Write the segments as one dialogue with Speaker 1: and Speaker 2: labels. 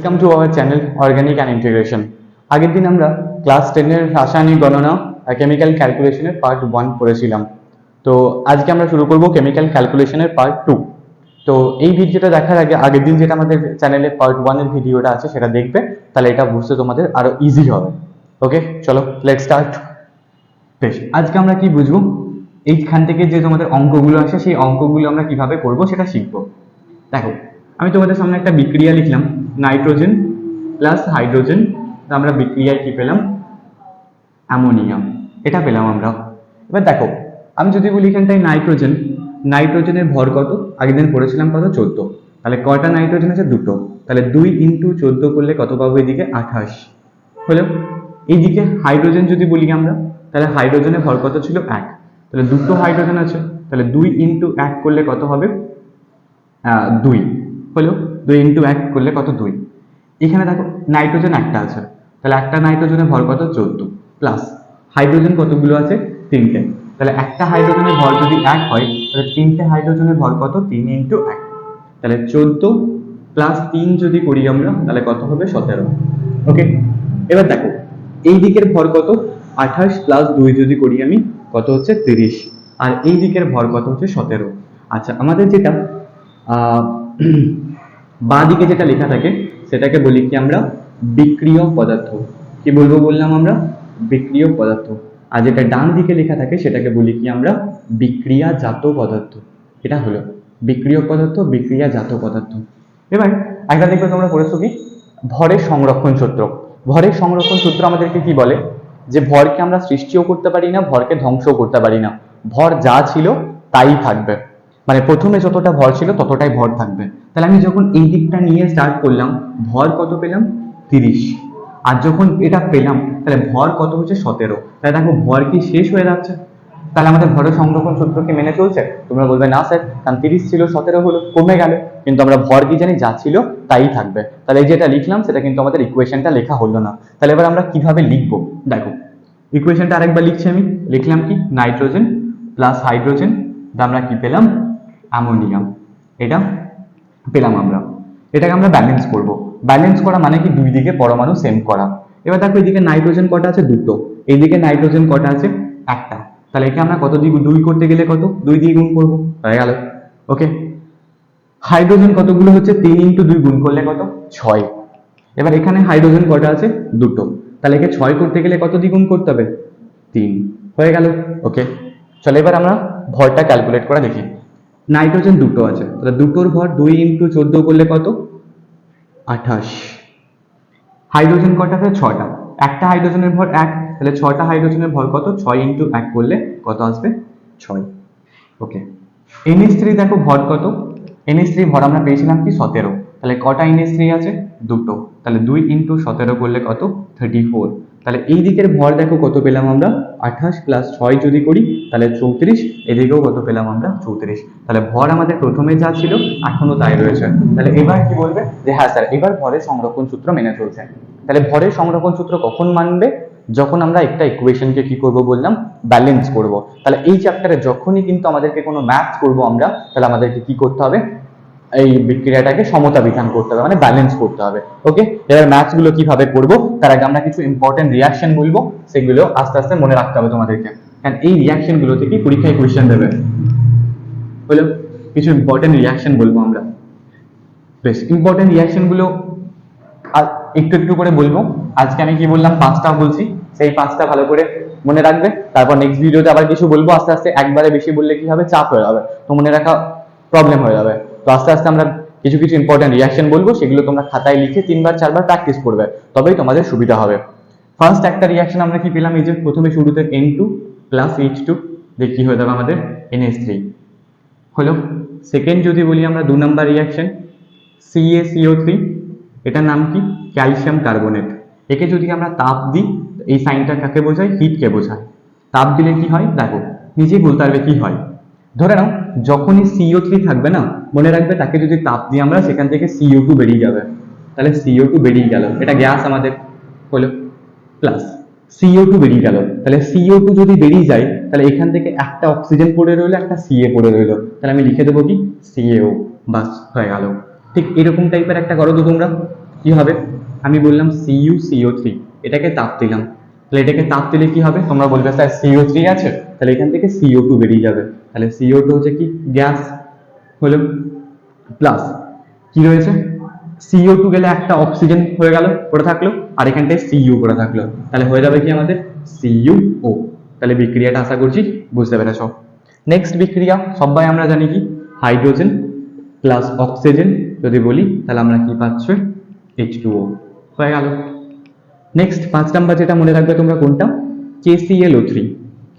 Speaker 1: Welcome to our channel organic and integration. আগের দিন আমরা ক্লাস 10 রাসায়নিক গণনা কেমিক্যাল ক্যালকুলেশনের পার্ট 1 পড়েছিলাম। তো আজকে আমরা শুরু করব কেমিক্যাল ক্যালকুলেশনের পার্ট 2। তো এই ভিডিওটা দেখার আগে আগের দিন যেটা আমাদের চ্যানেলে পার্ট 1 এর ভিডিওটা আছে সেটা দেখবে, তাহলে এটা বুঝতে তোমাদের আরো ইজি হবে। ওকে, চলো লেটস স্টার্ট। বেশ, আজকে আমরা কি বুঝবো, এইখান থেকে যে তোমাদের অঙ্কগুলো আসে সেই অঙ্কগুলো আমরা কিভাবে করব সেটা শিখবো। দেখো, আমি তোমাদের সামনে একটা বিক্রিয়া লিখলাম, নাইট্রোজেন প্লাস হাইড্রোজেন, আমরা বিক্রিয়ায় কি পেলাম, অ্যামোনিয়া, এটা পেলাম আমরা। এবার দেখো, আমি যদি বলি এখানটায় নাইট্রোজেনের ভর কত, আগের দিন পড়েছিলাম কত, 14। তাহলে কয়টা নাইট্রোজেন আছে, দুটো। তাহলে 2 × 14 করলে কত পাবো, এদিকে 28 হলো। এইদিকে হাইড্রোজেন যদি বলি আমরা, তাহলে হাইড্রোজেনের ভর কত ছিল, 1। তাহলে দুটো হাইড্রোজেন আছে, তাহলে 2 × 1 করলে কত হবে, 2 হলো। 2 × 1 করলে কত, 2। এখানে দেখো নাইট্রোজেন একটা আছে, তাহলে একটা নাইট্রোজেনের ভর কত, 14, প্লাস হাইড্রোজেন কতগুলো আছে, 3টে। তাহলে একটা হাইড্রোজেনের ভর যদি 1 হয়, তাহলে 3টে হাইড্রোজেনের ভর কত, 3 × 1। তাহলে 14 প্লাস 3 যদি করি আমরা, তাহলে কত হবে, 17। ওকে, এবার দেখো এই দিকের ভর কত, 28 প্লাস 2 যদি করি আমি, কত হচ্ছে, 30। আর এই দিকের ভর কত হচ্ছে, 17। আচ্ছা, আমাদের যেটা বাঁ দিকে যেটা লেখা থাকে সেটাকে বলি কি আমরা, বিক্রিয়ক পদার্থ। কি বলবো বললাম আমরা, বিক্রিয়ক পদার্থ। আর যেটা ডান দিকে লেখা থাকে সেটাকে বলি কি আমরা, বিক্রিয়াজাত পদার্থ। এটা হলো বিক্রিয়ক পদার্থ, বিক্রিয়াজাত পদার্থ। এবার একটা দেখবে তোমরা পড়েছো কি, ভরের সংরক্ষণ সূত্র। ভরের সংরক্ষণ সূত্র আমাদেরকে কি বলে, যে ভরকে আমরা সৃষ্টিও করতে পারি না, ভরকে ধ্বংসও করতে পারি না। ভর যা ছিল তাই থাকবে, মানে প্রথমে যতটা ভর ছিল ততটাই ভর থাকবে। তাহলে আমি যখন এই দিকটা নিয়ে স্টার্ট করলাম, ভর কত পেলাম, 30। আর যখন এটা পেলাম, তাহলে ভর কত হচ্ছে, 17। তাহলে দেখো ভর কি শেষ হয়ে যাচ্ছে, তাহলে আমাদের ভরের সংরক্ষণ সূত্র কি মেনে চলছে? তোমরা বলবে না স্যার, কারণ 30 ছিল, 17 হলো, কমে গেল। কিন্তু আমরা ভর কি জানি, যা ছিল তাই থাকবে। তাহলে এই যেটা লিখলাম সেটা কিন্তু আমাদের ইকুয়েশনটা লেখা হলো না। তাহলে এবার আমরা কিভাবে লিখবো, দেখো ইকুয়েশনটা আরেকবার লিখছি আমি। লিখলাম কি, নাইট্রোজেন প্লাস হাইড্রোজেন, আমরা কি পেলাম, অ্যামোনিয়াম, এটা পেলাম আমরা। এটাকে আমরা ব্যালেন্স করব। ব্যালেন্স করা মানে কি, দুই দিকে পরমাণু সেম করা। এবার দেখো এদিকে নাইট্রোজেন কটা আছে, দুটো। এইদিকে নাইট্রোজেন কটা আছে, একটা। তাহলে একে আমরা কত দিয়ে, 2 করতে গেলে কত, 2 দিয়ে গুণ করবো, হয়ে গেল। ওকে, হাইড্রোজেন কতগুলো হচ্ছে, 3 × 2 গুণ করলে কত, 6। এবার এখানে হাইড্রোজেন কটা আছে, দুটো। তাহলে একে 6 করতে গেলে কত দিয়ে গুণ করতে হবে, 3, হয়ে গেল। ওকে, চলো এবার আমরা ভরটা ক্যালকুলেট করে দেখি। নাইট্রোজেন দুটো আছে, তাহলে দুটোর ভর 2 × 14 করলে কত, 28। হাইড্রোজেন কটা আছে, 6টা। একটা হাইড্রোজেনের ভর 1, তাহলে 6টা হাইড্রোজেনের ভর কত, 6 × 1 করলে কত আসবে, 6। ওকে, NH3 দেখো ভর কত, NH3 ভর আমরা পেয়েছিলাম কি, 17। তাহলে কটা NH3 আছে, দুটো। তাহলে 2 × 17 করলে কত, 34। তাহলে এই দিকের ভর দেখো কত পেলাম আমরা, 28 প্লাস 6 যদি করি তাহলে 34। এদিকেও কত পেলাম আমরা, 34। তাহলে ভর আমাদের প্রথমে যা ছিল এখনো তাই রয়েছে। তাহলে এবার কি বলবে, যে হ্যাঁ স্যার এবার ভরের সংরক্ষণ সূত্র মেনে চলছে। তাহলে ভরের সংরক্ষণ সূত্র কখন মানবে, যখন আমরা একটা ইকুয়েশনকে কি করব বললাম, ব্যালেন্স করব। তাহলে এই চ্যাপ্টারে যখনই কিন্তু আমাদেরকে কোনো ম্যাথস করব আমরা, তাহলে আমাদেরকে কি করতে হবে, এই বিক্রিয়াটাকে সমতা বিধান করতে হবে, মানে ব্যালেন্স করতে হবে। ওকে, এবার ম্যাথস গুলো কিভাবে করব তার আগে আমরা কিছু ইম্পর্টেন্ট রিঅ্যাকশন বলবো, সেগুলো আস্তে আস্তে মনে রাখতে হবে তোমাদেরকে, কারণ এই রিঅ্যাকশন গুলো থেকে পরীক্ষায় কোশ্চেন দেবে। হলো, কিছু ইম্পর্টেন্ট রিঅ্যাকশন বলবো আমরা। বেশ, ইম্পর্টেন্ট রিঅ্যাকশন গুলো আর একটু একটু করে বলবো। আজকে আমি কি বললাম, 5টা বলছি, সেই 5টা ভালো করে মনে রাখবে। তারপর নেক্সট ভিডিওতে আবার কিছু বলবো আস্তে আস্তে। একবারে বেশি বললে কি হবে, চাপ হয়ে যাবে, তো মনে রাখা প্রবলেম হয়ে যাবে। তো আস্তে আস্তে আমরা কিছু কিছু ইম্পর্টেন্ট রিঅ্যাকশন বলবো, সেগুলো তোমরা খাতায় লিখে 3বার 4বার প্র্যাকটিস করবে, তবেই তোমাদের সুবিধা হবে। ফার্স্ট একটা রিঅ্যাকশন আমরা কি পেলাম, এই যে প্রথমে শুরুতে N2 প্লাস H2 দিয়ে কি হয়ে যাবে আমাদের, NH3 হলো। সেকেন্ড যদি বলি আমরা 2 নাম্বার রিঅ্যাকশন, CaCO3, এটার নাম কি, ক্যালসিয়াম কার্বনেট। একে যদি আমরা তাপ দিই, এই সাইনটা কাকে বোঝায়, হিটকে বোঝায়। তাপ দিলে কি হয়, দেখো নিজেই বলতে পারবে কি হয়। ধরে নাও যখনই CO3 থাকবে না, মনে রাখবে তাকে যদি তাপ দিই আমরা, সেখান থেকে CO2 বেরিয়ে যাবে। তাহলে CO2 বেরিয়ে গেল, এটা গ্যাস আমাদের হলো, প্লাস CO2 বেরিয়ে গেল। তাহলে CO2 যদি বেরিয়ে যায়, তাহলে এখান থেকে একটা অক্সিজেন পড়ে রইলো, একটা Ca পড়ে রইলো। তাহলে আমি লিখে দেবো কি, CaO, বাস হয়ে গেল। ঠিক এরকম টাইপের একটা করো তো তোমরা, কি হবে? আমি বললাম CuCO3, এটাকে তাপ দিলাম, তাহলে এটাকে তাপ দিলে কি হবে? তোমরা বলবে স্যার CO3 আছে, তাহলে এখান থেকে CO2 বেরিয়ে যাবে, তাহলে CO2 হচ্ছে কি গ্যাস হলো, প্লাস কি রয়েছে CO2 গেলে একটা অক্সিজেন হয়ে গেল পড়ে থাকলো, আর এখানটায় Cu পড়ে থাকলো, তাহলে হয়ে যাবে কি আমাদের CuO। তাহলে বিক্রিয়াটা আশা করছি বুঝতে পেরেছ। নেক্সট বিক্রিয়া সবাই আমরা জানি কি হাইড্রোজেন প্লাস অক্সিজেন যদি বলি তাহলে আমরা কি পাচ্ছি H2O হয়ে গেল। নেক্সট 5 নাম্বার যেটা মনে রাখবে তোমরা কোনটা, KClO3।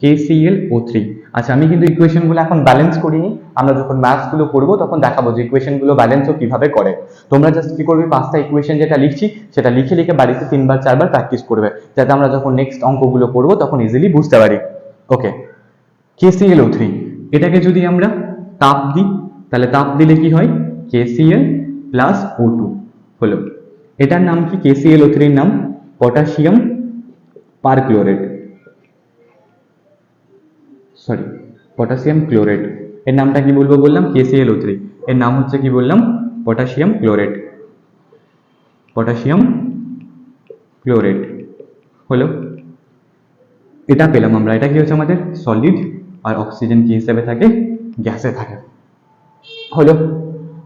Speaker 1: KClO3, আচ্ছা আমি কিন্তু ইকুয়েশনগুলো এখন ব্যালেন্স করিনি, আমরা যখন ম্যাথস গুলো করবো তখন দেখাবো যে ইকুয়েশনগুলো ব্যালেন্সও কিভাবে করে। তোমরা জাস্ট কি করবে, 5টা ইকুয়েশন যেটা লিখছি সেটা লিখে লিখে বাড়িতে 3বার 4বার প্র্যাকটিস করবে, যাতে আমরা যখন নেক্সট অঙ্কগুলো করবো তখন ইজিলি বুঝতে পারি। ওকে, KClO3 এটাকে যদি আমরা তাপ দিই তাহলে তাপ দিলে কি হয়, KCl প্লাস O2 হলো। এটার নাম কি, KClO3 এর নাম potassium perchlorate, sorry potassium chlorate. এর নামটা কি বলবো বললাম, KClO3, এর নাম হচ্ছে কি বললাম পটাশিয়াম ক্লোরেট, পটাশিয়াম ক্লোরেট হলো। এটা পেলাম আমরা, এটা কি হচ্ছে আমাদের সলিড, আর অক্সিজেন কি হিসেবে থাকে, গ্যাসে থাকে হলো।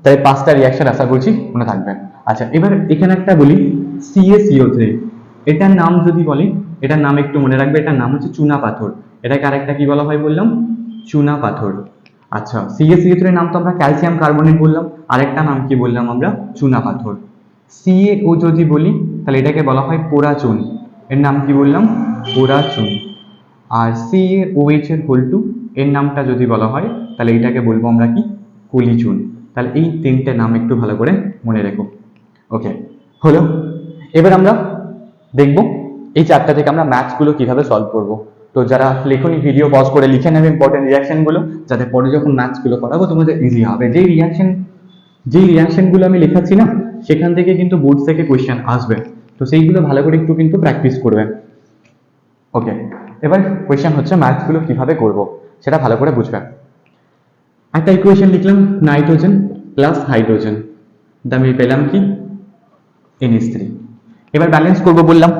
Speaker 1: তাই 5টা রিয়াকশন আশা করছি মনে থাকবে। আচ্ছা এবার এখানে একটা বলি CaCO3, এটার নাম যদি বলি, এটার নাম একটু মনে রাখবে, এটার নাম হচ্ছে চুনা পাথর, এটাকে আরেকটা কি বলা হয় বললাম, চুনা পাথর। আচ্ছা CaCO3 এর নাম তো আমরা ক্যালসিয়াম কার্বনেট বললাম, আরেকটা নাম কি বললাম আমরা, চুনা পাথর। CaO যদি বলি তাহলে এটাকে বলা হয় পোড়া চুন, এর নাম কি বললাম, পোড়া চুন। আর CaOH এর হোল টু, এর নামটা যদি বলা হয় তাহলে এটাকে বলবো আমরা কি, কলি চুন। তাহলে এই 3টে নাম একটু ভালো করে মনে রেখো। ওকে হলো, এবার আমরা দেখবো এই 4টা থেকে আমরা ম্যাথস গুলো কিভাবে সলভ করব। তো যারা লেখনি ভিডিও পজ করে লিখে নেবে ইম্পর্টেন্ট রিয়াকশন গুলো, যাতে পরে যখন ম্যাথস গুলো করাবো তোমাদের ইজি হবে। যেই রিয়াকশন গুলো আমি লেখাচ্ছি না সেখান থেকে কিন্তু বোর্ড থেকে কোয়েশ্চেন আসবে, তো সেইগুলো ভালো করে একটু কিন্তু প্র্যাকটিস করবে। ওকে, এবার কোয়েশ্চেন হচ্ছে ম্যাথস গুলো কিভাবে করব সেটা ভালো করে বুঝবে। একটা ইকুয়েশন লিখলাম নাইট্রোজেন প্লাস হাইড্রোজেন, আমি পেলাম কি NH3। এবার ব্যালেন্স করব বললাম,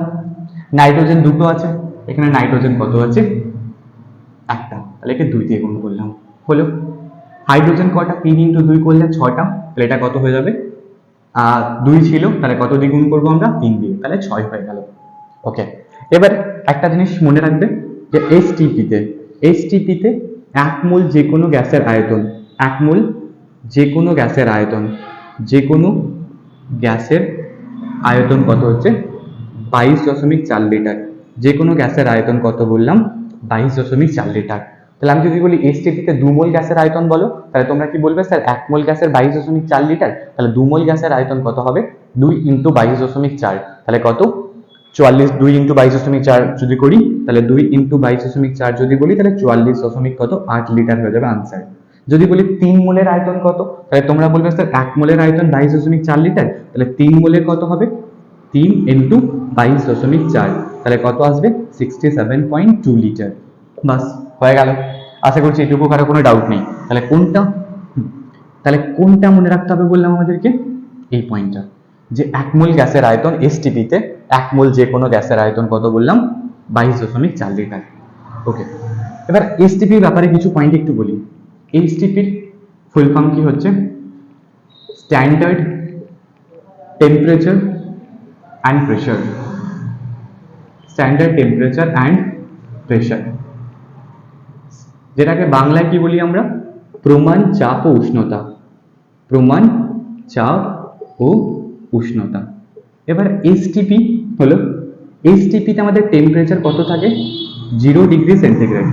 Speaker 1: নাইট্রোজেন দুটো আছে, এখানে নাইট্রোজেন কত আছে, একটা, তাহলে একে 2 দিয়ে গুণ করলাম হলো। হাইড্রোজেন কটা, 3 × 2 করলে 6টা, তাহলে এটা কত হয়ে যাবে, 2 ছিল, তাহলে কত দিয়ে গুণ করবো আমরা, 3 দিয়ে, তাহলে 6 হয়ে গেল। ওকে, এবার একটা জিনিস মনে রাখবে যে STP-তে 1 মোল যে কোনো গ্যাসের আয়তন, 1 মোল যে কোনো গ্যাসের আয়তন, যে কোনো গ্যাসের আয়তন কত হচ্ছে 22.4 লিটার। যে কোনো গ্যাসের আয়তন কত বললাম, 22.4 লিটার। তাহলে আমি যদি বলি STP-তে 2 মোল গ্যাসের আয়তন বলো, তাহলে তোমরা কি বলবে, স্যার 1 মোল গ্যাসের 22.4 লিটার, তাহলে 2 মোল গ্যাসের আয়তন কত হবে, 2 × 22.4, তাহলে কত 44, 2 × 22.4 যদি করি, তাহলে 2 × 22.4 যদি বলি তাহলে 44.8 লিটার হয়ে যাবে আনসার। যদি বলি 3 মোলের আয়তন কত, তাহলে তোমরা বলবে স্যার 1 মোলের আয়তন 22.4 লিটার, তাহলে 3 মোলের কত হবে, 3 × 22.4, তাহলে কত আসবে 67.2 লিটার। বাস হয়ে গেল, আশা করছি এটুকু কারো কোনো ডাউট নেই। তাহলে কোনটা মনে রাখতে হবে বললাম আমাদেরকে, এই পয়েন্টটা, যে 1 মোল গ্যাসের আয়তন STP-তে 1 মোল যে কোনো গ্যাসের আয়তন কত বললাম, 22.4 লিটার। ওকে, এবার STP-র ব্যাপারে কিছু পয়েন্ট একটু বলি। STP-র ফুল ফর্ম কি হচ্ছে, standard temperature and pressure, standard temperature and pressure, যেটাকে বাংলায় কি বলি আমরা, প্রমাণ চাপ ও উষ্ণতা, প্রমাণ চাপ ও উষ্ণতা। এবার STP হলো, STP-তে আমাদের টেম্পারেচার কত থাকে, 0 ডিগ্রি সেন্টিগ্রেড।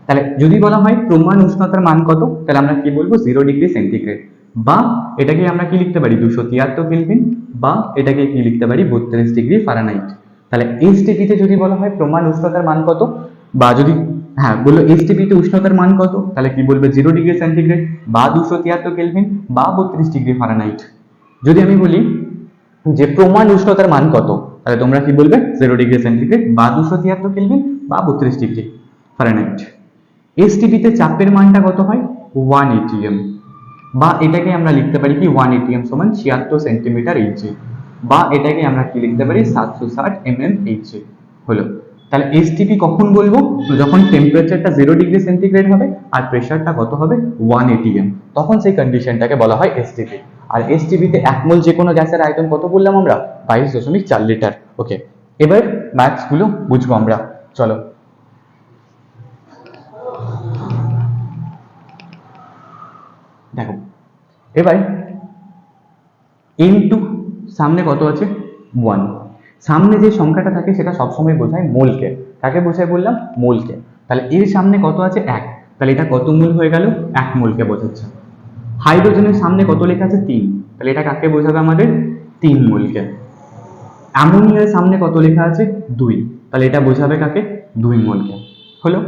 Speaker 1: তাহলে যদি বলা হয় প্রমাণ উষ্ণতার মান কত, তাহলে আমরা কি বলবো, 0 ডিগ্রি সেন্টিগ্রেড, বা এটাকে আমরা কি লিখতে পারি 273 কেলভিন, বা এটাকে কি লিখতে পারি 32 ডিগ্রি ফারেনহাইট। তাহলে STP-তে যদি বলা হয় প্রমাণ উষ্ণতার মান কত, বা যদি হ্যাঁ বললো STP-তে উষ্ণতার মান কত, তাহলে কি বলবে 0 ডিগ্রি সেন্টিগ্রেড বা 273 কেলভিন বা 32 ডিগ্রি ফারেনহাইট। যদি আমি বলি যে প্রমাণ উষ্ণতার মান কত, তাহলে তোমরা কি বলবে 0 ডিগ্রি সেন্টিগ্রেড বা 273 কেলভিন বা 32 ডিগ্রি ফারেনহাইট। STP-তে চাপের মানটা কত হয়, 1 atm, বা এটাকে আমরা লিখতে পারি কি 1 atm সমান 76 সেন্টিমিটার Hg। বা এটাকে আমরা কি লিখতে পারি 760 mmHg হলো। তাহলে এসটিপি কখন বলবো, যখন টেম্পারেচারটা 0°C হবে আর প্রেসারটা কত হবে 1 atm, তখন সেই কন্ডিশনটাকে বলা হয় এসটিপি। আর এসটিপিতে 1 মোল যে কোনো গ্যাসের আয়তন কত বললাম আমরা 22.4 লিটার। ওকে, এবার ম্যাথস গুলো বুঝবো আমরা, চলো। দেখো এবার n2 সামনে কত আছে 1, সামনে যে সংখ্যাটা থাকে সেটা সবসময় বোঝায় মোলকে। কাকে বোঝায় বললাম মোলকে। তাহলে এর সামনে কত আছে 1, তাহলে এটা কত মোল হয়ে গেল 1 মোলকে বোঝাচ্ছে। হাইড্রোজেনের সামনে কত লেখা আছে 3, তাহলে এটা কাকে বোঝাবে আমাদের 3 মোলকে। অ্যামোনিয়ার সামনে কত লেখা আছে 2, তাহলে এটা বোঝাবে কাকে 2 মোলকে। হলো,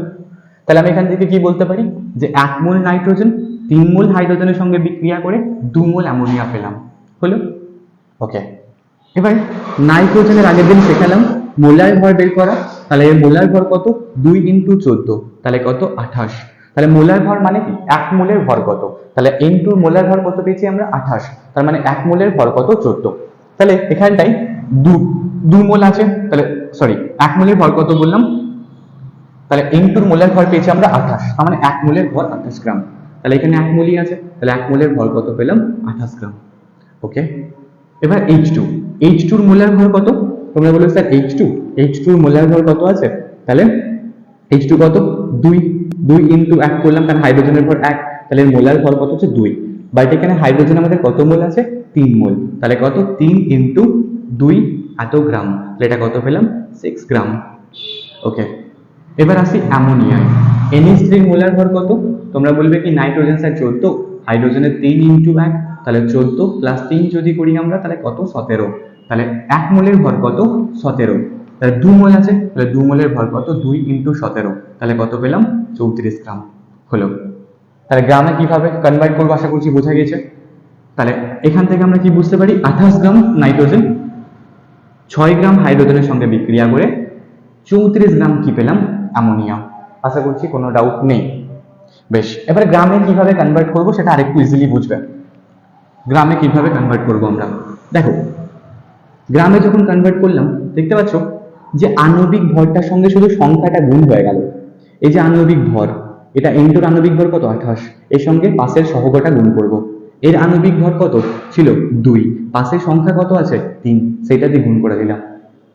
Speaker 1: তাহলে আমি এখান থেকে কি বলতে পারি যে 1 মোল নাইট্রোজেন 3 মোল হাইড্রোজেনের সঙ্গে বিক্রিয়া করে 2 মোল অ্যামোনিয়া পেলাম। হলো, ওকে। এবার নাইট্রোজেনের আগের দিন শেখালাম মোলার ভর বের করা, তাহলে এর মোলার ভর কত 2 × 14, তাহলে কত 28। তাহলে মোলার ভর মানে কি 1 মোলের ভর কত, তাহলে n2 মোলার ভর কত পেয়েছি আমরা 28, তার মানে 1 মোলের ভর কত 14। তাহলে এখানটাই 2 মোল আছে, তাহলে সরি 1 মোলের ভর কত বললাম, তাহলে n2 মোলার ভর পেয়েছি আমরা 28, তার মানে 1 মোলের ভর 28 গ্রাম। তাহলে এখানে 1 মোলই আছে, তাহলে 1 মোলের ভর কত পেলাম 28 গ্রাম। ওকে, এবার H2 এর মোলার ভর কত, তোমরা বলো স্যার H2 এর মোলার ভর কত আছে, তাহলে H2 কত 2 × 1 করলাম, কারণ হাইড্রোজেনের ভর 1, তাহলে এর মোলার ভর কত হচ্ছে 2, বাট এখানে হাইড্রোজেন আমাদের কত মোল আছে 3 মোল, তাহলে কত 3 × 2 এত গ্রাম, তাহলে এটা কত পেলাম 6 গ্রাম। ওকে, এবার আসি অ্যামোনিয়ায়। NH3 এর মোলার ভর কত, তোমরা বলবে কি নাইট্রোজেন স্যার 14, হাইড্রোজেনের 3 × 1, তাহলে 14 + 3 যদি করি আমরা তাহলে কত 17, তাহলে 1 মোলের ভর কত 17, তাহলে 2 মোল আছে, তাহলে 2 মোলের ভর কত 2 × 17, তাহলে কত পেলাম 34 গ্রাম। হলো, তাহলে গ্রামে কিভাবে কনভার্ট করবো আশা করছি বোঝা গেছে। তাহলে এখান থেকে আমরা কি বুঝতে পারি 28 গ্রাম নাইট্রোজেন 6 গ্রাম হাইড্রোজেনের সঙ্গে বিক্রিয়া করে 34 গ্রাম কি পেলাম অ্যামোনিয়া। আশা করছি কোনো ডাউট নেই। বেশ, এবারে গ্রামে কিভাবে কনভার্ট করব সেটা আরেকটু ইজিলি বুঝবে। গ্রামে কিভাবে কনভার্ট করব আমরা, দেখো গ্রামে যখন কনভার্ট করলাম দেখতে পাচ্ছ যে আণবিক ভরটার সঙ্গে শুধু সংখ্যাটা গুণ হয়ে গেল। এই যে আণবিক ভর, এটা n2 এর আণবিক ভর কত 28, এর সঙ্গে পাশের সহগটা গুণ করব। এর আণবিক ভর কত ছিল 2, পাশের সংখ্যা কত আছে 3, সেটা দিয়ে গুণ করে দিলাম।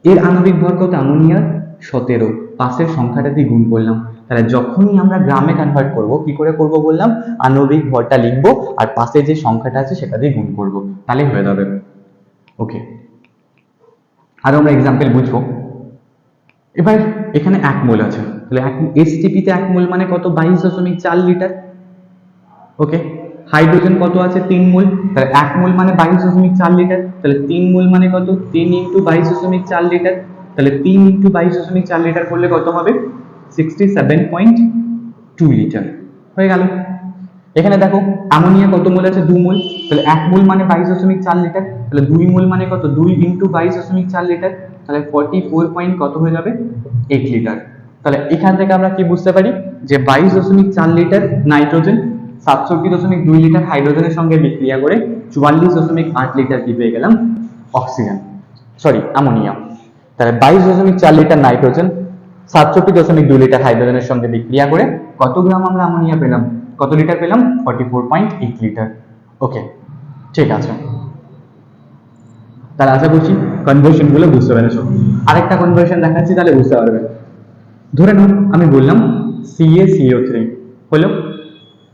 Speaker 1: এর আণবিক ভর কত অ্যামোনিয়ার 17, পাশের সংখ্যাটা দিয়ে গুণ করলাম। তাহলে যখনই আমরা গ্রামে কনভার্ট করব কি করে করব বললাম, আণবিক ভরটা লিখবো আর পাশে যে সংখ্যাটা আছে সেটা দিয়ে গুণ করব, তাহলে হয়ে যাবে। ওকে, আরো আমরা এক্সাম্পল বুঝবো। এবার এখানে 1 মোল আছে, তাহলে এসটিপি তে 1 মোল মানে কত 22.4 লিটার। ওকে, হাইড্রোজেন কত আছে 3 মোল, তাহলে 1 মোল মানে 22.4 লিটার, তাহলে 3 মোল মানে কত 3 × 22.4 লিটার, তাহলে 3 × 22.4 লিটার করলে কত হবে 67.2 লিটার হয়ে গেল। এখানে দেখো অ্যামোনিয়া কত মোল আছে 2 মোল, তাহলে 1 মোল মানে 22.4 লিটার, তাহলে 2 মোল মানে কত 2 × 22.4 লিটার, তাহলে 44 কত হয়ে যাবে 8 লিটার। তাহলে এখান থেকে আমরা কি বুঝতে পারি যে 22.4 লিটার নাইট্রোজেন 67.2 লিটার হাইড্রোজেনের সঙ্গে বিক্রিয়া করে 44.8 লিটার কি পেয়ে গেলাম অক্সিজেন, সরি অ্যামোনিয়া। তাহলে 22.4 লিটার নাইট্রোজেন 67.2 লিটার হাইড্রোজেনের সঙ্গে বিক্রিয়া করে কত গ্রাম আমরা অ্যামোনিয়া পেলাম, কত লিটার পেলাম 44.8 লিটার। ওকে, ঠিক আছে, তাহলে আশা করছি কনভার্সন গুলো বুঝতে পেরেছো। আরেকটা কনভার্সন দেখাচ্ছি তাহলে বুঝতে পারবে। ধরে নাও আমি বললাম CaCO3 হলো,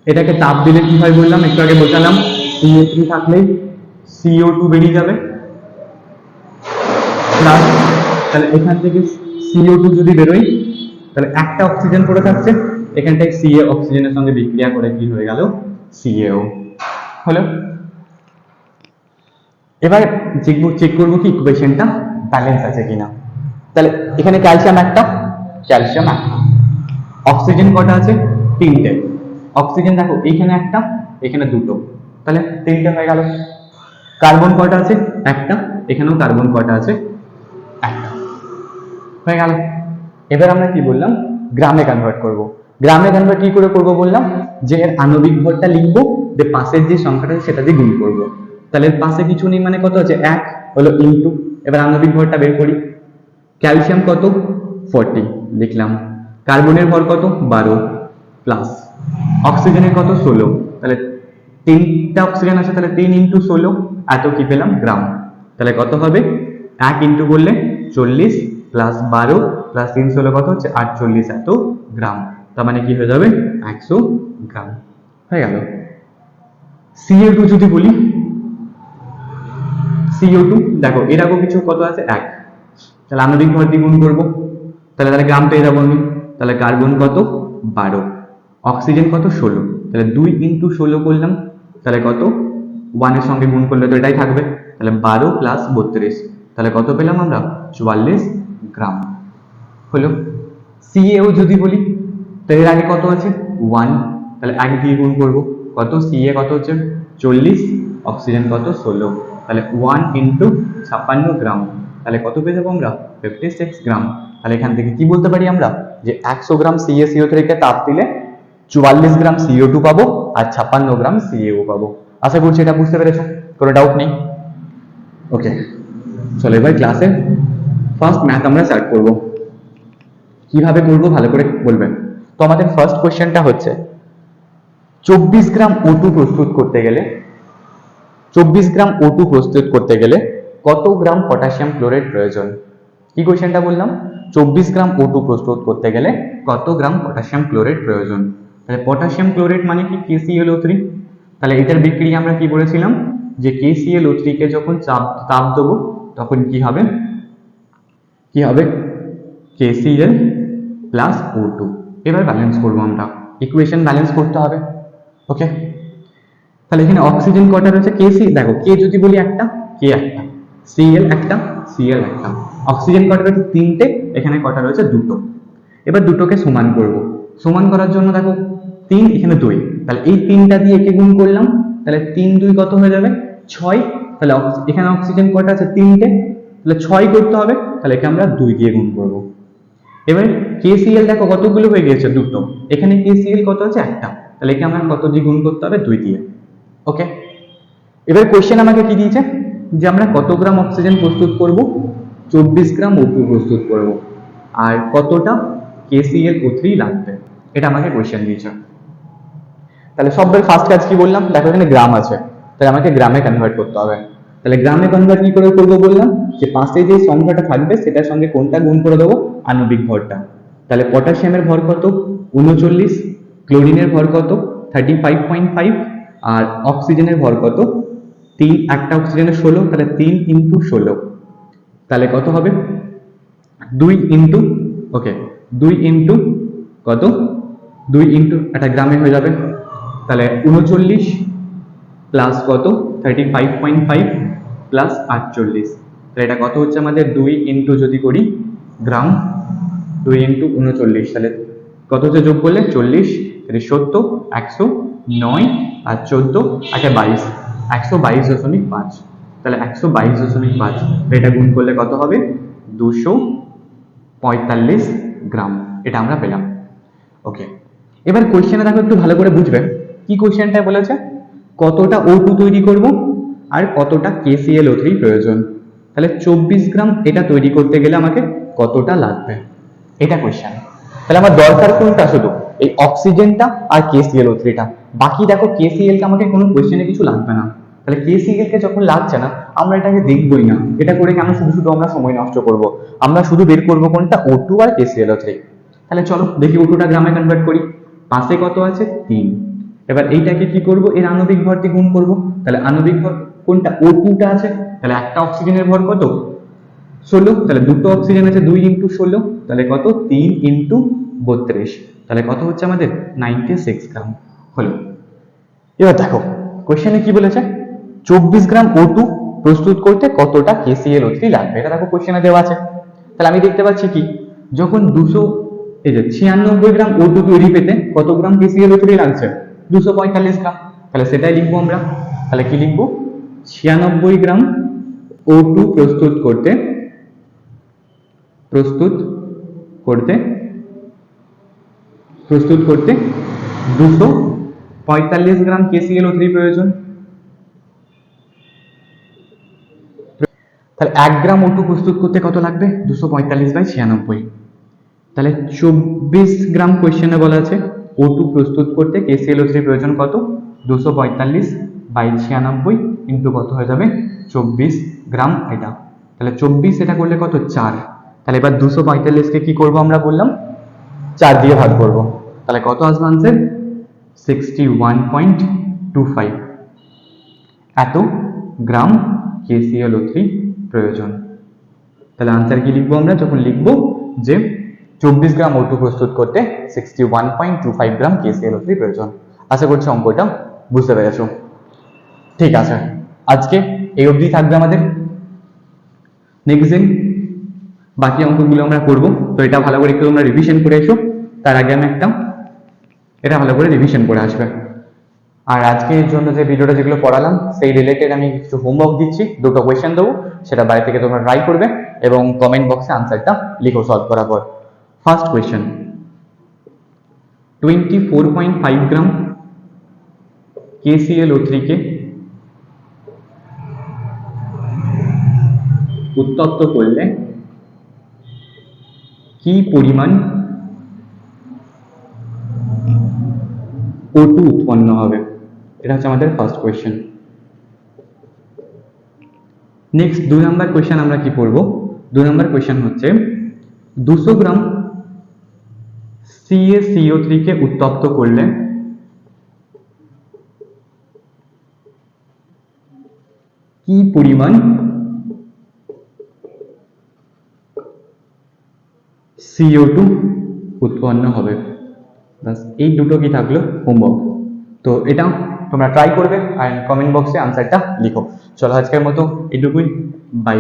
Speaker 1: এটাকে তাপ দিলে কি হয় বললাম একটু আগে বোঝালাম, CO3 থাকলে CO2 বেরিয়ে যাবে প্লাস, তাহলে এখান থেকে CO2 যদি বেরোয় তাহলে একটা অক্সিজেন পড়ে থাকছে, এখানটায় Ca অক্সিজেনের সঙ্গে বিক্রিয়া করে কি হয়ে গেল CaO হলো। এবার চেক করবো কি ইকুয়েশনটা ব্যালেন্স আছে কিনা। তাহলে এখানে ক্যালসিয়াম একটা, অক্সিজেন কটা আছে 3টে, অক্সিজেন দেখো এইখানে একটা এখানে দুটো, তাহলে 3টে হয়ে গেল। কার্বন কটা আছে একটা, এখানেও কার্বন কটা আছে একটা, হয়ে গেল। এবার আমরা কি বললাম গ্রামে কনভার্ট করব। গ্রামে কনভার্ট কি করে করব বললাম যে এর আণবিক ভরটা লিখবো, যে পাশের যে সংখ্যাটা সেটা দিয়ে গুণ করব। তাহলে পাশে কিছু নেই মানে কত আছে 1 হলো ইনটু, এবার আণবিক ভরটা বের করি। ক্যালসিয়াম কত 40 লিখলাম, কার্বনের ভর কত 12 প্লাস অক্সিজেনের কত 16, তাহলে তিনটা অক্সিজেন আছে তাহলে 3 ইন্টু 16 এত কি পেলাম গ্রাম। তাহলে কত হবে 1 ইন্টু করলে 40 প্লাস 12 প্লাস 3 16 কত হচ্ছে 48 এত গ্রাম, তার মানে কি হয়ে যাবে 100 গ্রাম হয়ে গেল। CO2 যদি বলি, CO2 দেখো এরকম কিছু কত আছে 1, তাহলে আণবিক ভর দিয়ে গুণ করবো, তাহলে গ্রাম পেয়ে যাবো আমি। তাহলে কার্বন কত 12, অক্সিজেন কত 16, তাহলে 2 ইন্টু 16 করলাম, তাহলে কত 1 এর সঙ্গে গুণ করলে তো এটাই থাকবে, তাহলে 12 প্লাস 32, তাহলে কত পেলাম আমরা 44 গ্রাম হলো। CaO যদি বলি, তো এর আগে কত আছে 1, তাহলে 1 দিয়ে গুণ করবো, কত Ca কত হচ্ছে 40, অক্সিজেন কত 16, তাহলে 1 ইন্টু 56 গ্রাম, তাহলে কত পেয়ে যাবো আমরা 56 গ্রাম। তাহলে এখান থেকে কি বলতে পারি আমরা যে 100 গ্রাম CaCO3 কে তাপ দিলে 44 গ্রাম CO2 পাবো আর 56 গ্রাম CaO পাবো। আশা করছি এটা বুঝতে পেরেছো, কোনো ডাউট নেই। ওকে, চলো এবার ক্লাসে ফার্স্ট ম্যাথ আমরা স্টার্ট করব। কিভাবে করবো ভালো করে বলবেন। তো আমাদের ফার্স্ট কোশ্চেনটা হচ্ছে 24 গ্রাম O2 প্রস্তুত করতে গেলে 24 গ্রাম O2 প্রস্তুত করতে গেলে কত গ্রাম পটাশিয়াম ক্লোরাইড প্রয়োজন। কি কোশ্চেনটা বললাম 24 গ্রাম O2 প্রস্তুত করতে গেলে কত গ্রাম পটাশিয়াম ক্লোরাইড প্রয়োজন। তাহলে পটাশিয়াম ক্লোরাইড মানে কি KClO3, তাহলে এটার বিক্রিয়া আমরা কি বলেছিলাম যে KClO3 কে যখন তাপ দেবো তখন কি হবে KCl প্লাস O2। এবার ব্যালেন্স করবো আমরা, ইকুয়েশন ব্যালেন্স করতে হবে। ওকে, তাহলে এখানে অক্সিজেন কটা রয়েছে KC, দেখো K যদি বলি একটা, K একটা, Cl একটা, Cl একটা, অক্সিজেন কটা রয়েছে 3টে, এখানে কটা রয়েছে 2টো। এবার দুটোকে সমান করব, সমান করার জন্য দেখো 3 এখানে 2, তাহলে এই 3টা দিয়ে একে গুণ করলাম, তাহলে 3 2 কত হয়ে যাবে 6, তাহলে এখানে অক্সিজেন কটা আছে 3টে, তাহলে 6 করতে হবে, তাহলে একে আমরা 2 দিয়ে গুণ করব। এবার KCl দেখো কতগুলো হয়ে গেছে 2টো, এখানে KCl কত আছে একটা, তাহলে একে আমরা কত দিয়ে গুণ করতে হবে 2 দিয়ে। ওকে, এবার কোশ্চেন আমাকে কি দিয়েছে যে আমরা কত গ্রাম অক্সিজেন প্রস্তুত করব, 24 গ্রাম O2 প্রস্তুত করব, আর কতটা KClO3 লাগবে, এটা আমাকে কোশ্চেন দিয়েছে। তাহলে সবার ফার্স্ট কাজ কি বললাম, দেখো এখানে গ্রাম আছে, তাহলে আমাকে গ্রামে কনভার্ট করতে হবে। তাহলে গ্রামে কনভার্ট কি করে করবো বললাম যে পাশে যে সংখ্যাটা থাকবে সেটার সঙ্গে কোনটা গুণ করে দেবো আণবিক ভরটা। তাহলে পটাশিয়ামের ভর কত 39, ক্লোরিনের ভর কত 35.5, আর অক্সিজেনের ভর কত 3, একটা অক্সিজেনের 16, তাহলে 3 ইন্টু 16, তাহলে কত হবে 2 ইন্টু ওকে 2 ইন্টু কত 2 ইন্টু একটা গ্রামে হয়ে যাবে, তাহলে 39 প্লাস কত 35.5 প্লাস 48, তাহলে এটা কত হচ্ছে আমাদের 2 ইন্টু যদি করি গ্রাম 2 ইন্টু 39, তাহলে কত হচ্ছে যোগ করলে 40, 70, 109 আর 14 আচ্ছা 22, 122.5, তাহলে 122.5 এটা গুণ করলে কত হবে 245 গ্রাম, এটা আমরা পেলাম। ওকে, এবার কোশ্চেনে দেখো একটু ভালো করে বুঝবে কি কোশ্চেনটা বলেছে কতটা O2 তৈরি করব আর কতটা KClO3 প্রয়োজন। তাহলে 24 গ্রাম এটা তৈরি করতে গেলে আমাকে কতটা লাগবে, এটা কোশ্চেন। তাহলে আমার দরকার কোনটা শুধু এই অক্সিজেনটা আর KClO3টা, বাকি দেখো KCl কে আমাকে কোনো কোশ্চেনে কিছু লাগবে না। তাহলে KCl কে যখন লাগছে না আমরা এটাকে দেখবই না, এটা করে কেন শুধু শুধু আমরা সময় নষ্ট করব, আমরা শুধু বের করব কোনটা O2 আর KClO3। তাহলে চলো দেখি O2টা গ্রামে কনভার্ট করি, পাশে কত আছে 3, এবার এইটাকে কি করব এর আণবিক ভর দিয়ে গুণ করব, তাহলে আণবিক ভর কোনটা O2টা আছে, তাহলে একটা অক্সিজেনের ভর কত 16, তাহলে দুটো অক্সিজেন আছে 2 ইন্টু 16, তাহলে কত 3 ইন্টু 32, তাহলে কত হচ্ছে আমাদের 96 গ্রাম হলো। এবার দেখো কোশ্চেনে কি বলেছে 24 গ্রাম O2 প্রস্তুত করতে কতটা KClO3 লাগবে, এটা দেখো কোশ্চেনে দেওয়া আছে। তাহলে আমি দেখতে পাচ্ছি কি যখন 96 গ্রাম O2 তৈরি পেতে কত গ্রাম KClO3 লাগছে 245 গ্রাম, তাহলে সেটাই লিখবো আমরা। তাহলে কি লিখবো 96 গ্রাম O2 প্রস্তুত করতে 245 গ্রাম KClO3 প্রয়োজন। তাহলে 1 গ্রাম O2 প্রস্তুত করতে কত লাগবে? 245/96। তাহলে 24 গ্রাম কোয়েশ্চেনে বলা আছে O2 প্রস্তুত করতে KClO3 প্রয়োজন কত? 245/96 ইন্টু কত হয়ে যাবে? 24 গ্রাম। এটা তাহলে 24 এটা করলে কত? 4। তাহলে এবার 245 কে কি করব আমরা বললাম? 4 দিয়ে ভাগ করব। তাহলে কত আসবে আনসার? 61.25। এত গ্রাম KClO3 প্রয়োজন। তাহলে আনসার কি লিখবো আমরা? যখন লিখবো যে 24 গ্রাম O2 প্রস্তুত করতে 61.25 গ্রাম KClO3 প্রয়োজন। আশা করছি অঙ্কটা বুঝতে পেরেছো। ঠিক আছে, আজকে এই অবধি থাকবে আমাদের। নেক্সট দিন বাকি অঙ্কগুলো আমরা করবো। তো এটা ভালো করে একটু তোমরা রিভিশন করে এসো। তার আগে আমি এটা ভালো করে রিভিশন করে আসবে। আর আজকের জন্য যে ভিডিওটা যেগুলো পড়ালাম সেই রিলেটেড আমি কিছু হোমওয়ার্ক দিচ্ছি, 2টো কোয়েশ্চেন দেবো, সেটা বাইরে থেকে তোমরা ট্রাই করবে এবং কমেন্ট বক্সে আনসারটা লিখো সলভ করার পর। ফার্স্ট কোয়েশ্চেন, 24.5 গ্রাম KClO3 কে উত্তপ্ত করলে কি পরিমাণ O2 উৎপন্ন হবে? এটা হচ্ছে আমাদের ফার্স্ট কোয়েশ্চেন। নেক্সট 2 নম্বর কোয়েশ্চেন আমরা কি পড়বো? 2 নম্বর কোয়েশ্চেন হচ্ছে 200 গ্রাম CaCO3 কে উত্তপ্ত করলে কি পরিমাণ CO2 উৎপন্ন হবে? বাস এই দুটো কি থাকলো হোমওয়ার্ক। তো এটা তোমরা ট্রাই করবে আর কমেন্ট বক্সে আনসারটা লিখো। চলো আজকের মতো এটুকুই, বাই।